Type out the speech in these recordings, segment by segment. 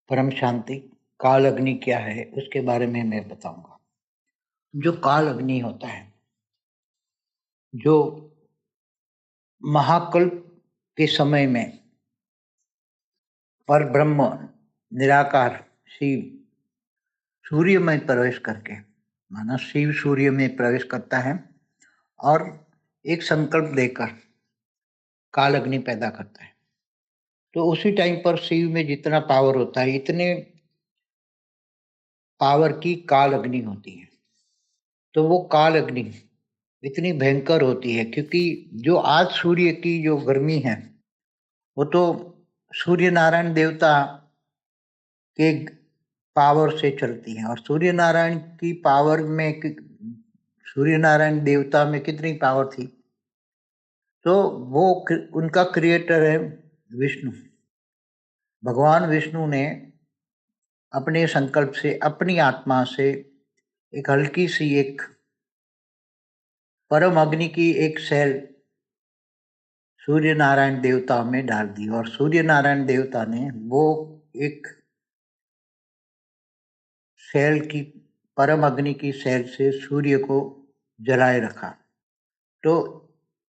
परम शांति। काल अग्नि क्या है उसके बारे में मैं बताऊंगा। जो काल अग्नि होता है, जो महाकल्प के समय में पर ब्रह्म निराकार शिव सूर्य में प्रवेश करके, माना शिव सूर्य में प्रवेश करता है और एक संकल्प देकर काल अग्नि पैदा करता है। तो उसी टाइम पर शिव में जितना पावर होता है, इतने पावर की काल अग्नि होती है। तो वो काल अग्नि इतनी भयंकर होती है क्योंकि जो आज सूर्य की जो गर्मी है वो तो सूर्य नारायण देवता के पावर से चलती है। और सूर्य नारायण की पावर में सूर्य नारायण देवता में कितनी पावर थी? तो वो उनका क्रिएटर है विष्णु। भगवान विष्णु ने अपने संकल्प से, अपनी आत्मा से एक हल्की सी एक परम अग्नि की एक सेल सूर्य नारायण देवता में डाल दी और सूर्य नारायण देवता ने वो एक सेल की, परम अग्नि की सेल से सूर्य को जलाए रखा। तो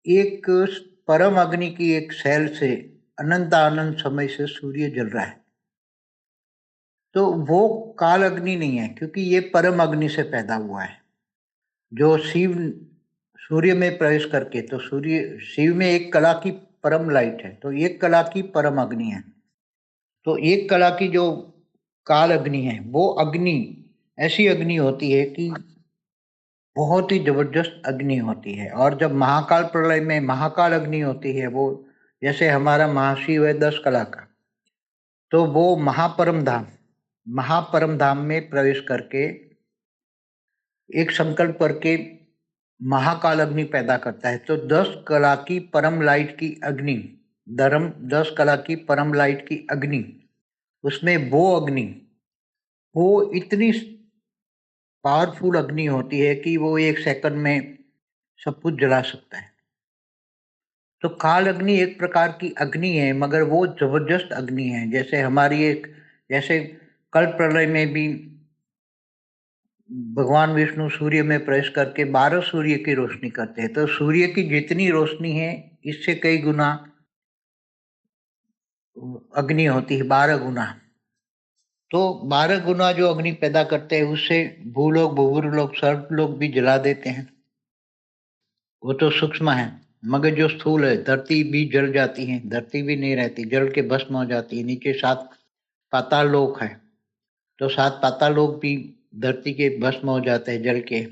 एक परम अग्नि की एक सेल से अनंत अनंत समय से सूर्य जल रहा है। तो वो काल अग्नि नहीं है क्योंकि ये परम अग्नि से पैदा हुआ है। जो शिव सूर्य में प्रवेश करके, तो सूर्य शिव में एक कला की परम लाइट है, तो एक कला की परम अग्नि है। तो एक कला की जो काल अग्नि है वो अग्नि ऐसी अग्नि होती है कि बहुत ही जबरदस्त अग्नि होती है। और जब महाकाल प्रलय में महाकाल अग्नि होती है, वो जैसे हमारा महाशिव है 10 कला का, तो वो महापरम धाम में प्रवेश करके एक संकल्प करके महाकाल अग्नि पैदा करता है। तो 10 कला की परम लाइट की अग्नि, 10 कला की परम लाइट की अग्नि, उसमें वो अग्नि वो इतनी पावरफुल अग्नि होती है कि वो एक सेकंड में सब कुछ जला सकता है। तो काल अग्नि एक प्रकार की अग्नि है, मगर वो जबरदस्त अग्नि है। जैसे हमारी एक, जैसे कल्प प्रलय में भी भगवान विष्णु सूर्य में प्रवेश करके 12 सूर्य की रोशनी करते हैं। तो सूर्य की जितनी रोशनी है इससे कई गुना अग्नि होती है, 12 गुना। तो 12 गुना जो अग्नि पैदा करते हैं उससे भूलोक भूगुरलोक सर्प लोग भी जला देते हैं। वो तो सूक्ष्म है, मगर जो स्थूल है, धरती भी जल जाती है, धरती भी नहीं रहती, जल के भस्म हो जाती है। नीचे 7 पाताल लोक है, तो 7 पाताल लोक भी धरती के भस्म हो जाते हैं जल के।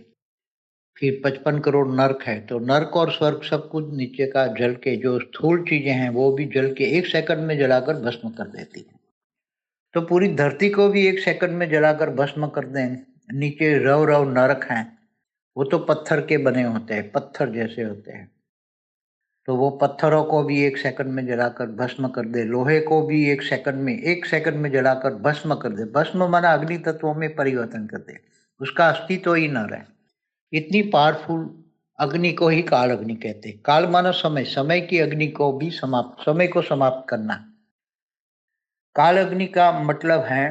फिर 55 करोड़ नर्क है, तो नर्क और स्वर्ग सब कुछ नीचे का जल के, जो स्थूल चीजें हैं वो भी जल के एक सेकंड में जलाकर भस्म कर देती है। तो पूरी धरती को भी एक सेकंड में जलाकर भस्म कर दें। नीचे रव रव नरक हैं, वो तो पत्थर के बने होते हैं, पत्थर जैसे होते हैं। तो वो पत्थरों को भी एक सेकंड में जलाकर भस्म कर दे, लोहे को भी एक सेकंड में जलाकर भस्म कर दे। भस्म माना अग्नि तत्वों में परिवर्तन कर दे, उसका अस्तित्व ही न रहे। इतनी पावरफुल अग्नि को ही काल अग्नि कहते हैं। काल माना समय, समय की अग्नि को भी समाप्त, समय को समाप्त करना। काल अग्नि का मतलब है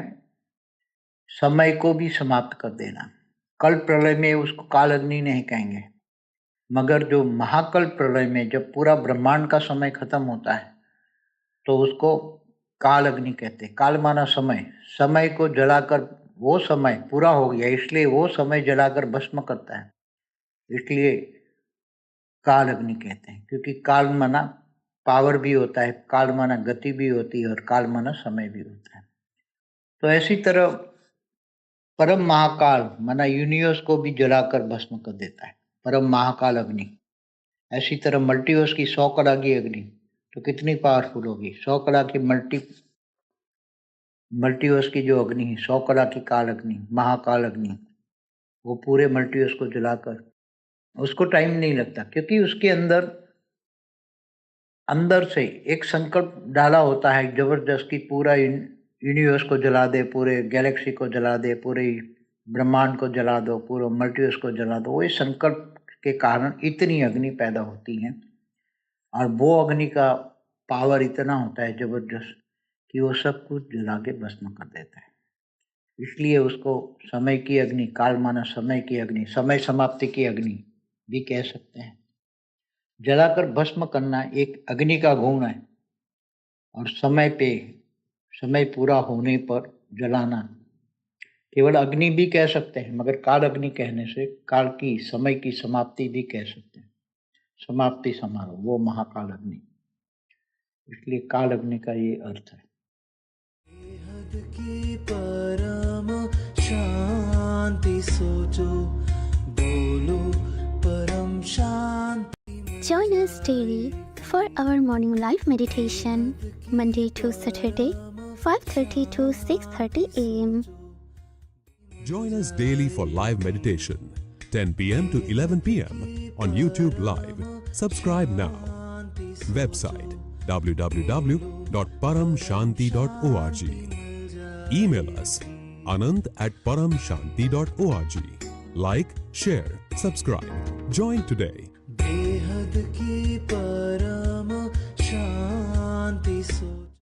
समय को भी समाप्त कर देना। कल प्रलय में उसको काल अग्नि नहीं कहेंगे, मगर जो महाकल्प प्रलय में जब पूरा ब्रह्मांड का समय खत्म होता है तो उसको काल अग्नि कहते हैं। काल माना समय, समय को जलाकर, वो समय पूरा हो गया इसलिए वो समय जलाकर भस्म करता है, इसलिए काल अग्नि कहते हैं। क्योंकि काल माना पावर भी होता है, काल माना गति भी होती है और काल माना समय भी होता है। तो ऐसी तरह परम महाकाल माना यूनिवर्स को भी जलाकर भस्म कर देता है, परम महाकाल अग्नि। ऐसी तरह मल्टीवर्स की 100 कला की अग्नि तो कितनी पावरफुल होगी। 100 कला की मल्टीवर्स की जो अग्नि है, 100 कला की काल अग्नि, महाकाल अग्नि, वो पूरे मल्टीवर्स को जलाकर, उसको टाइम नहीं लगता क्योंकि उसके अंदर अंदर से एक संकल्प डाला होता है जबरदस्त की पूरा यूनिवर्स को जला दे, पूरे गैलेक्सी को जला दे, पूरे ब्रह्मांड को जला दो, पूरे मल्टीवर्स को जला दो। वही संकल्प के कारण इतनी अग्नि पैदा होती है और वो अग्नि का पावर इतना होता है जबरदस्त कि वो सब कुछ जला के भस्म कर देता है। इसलिए उसको समय की अग्नि, काल माना समय की अग्नि, समय समाप्ति की अग्नि भी कह सकते हैं। जलाकर भस्म करना एक अग्नि का गुण है, और समय पूरा होने पर जलाना केवल अग्नि भी कह सकते हैं, मगर काल अग्नि कहने से काल की, समय की समाप्ति भी कह सकते हैं। समाप्ति समारोह, वो महाकाल अग्नि, इसलिए काल अग्नि का ये अर्थ है। बेहद की परम शांति सोचो, बोलो परम शांति। Join us daily for our morning live meditation, Monday to Saturday, 5:30 to 6:30 a.m. Join us daily for live meditation, 10 p.m. to 11 p.m. on YouTube Live. Subscribe now. Website www.paramshanti.org. Email us anant@paramshanti.org. Like, share, subscribe. Join today. बेहद की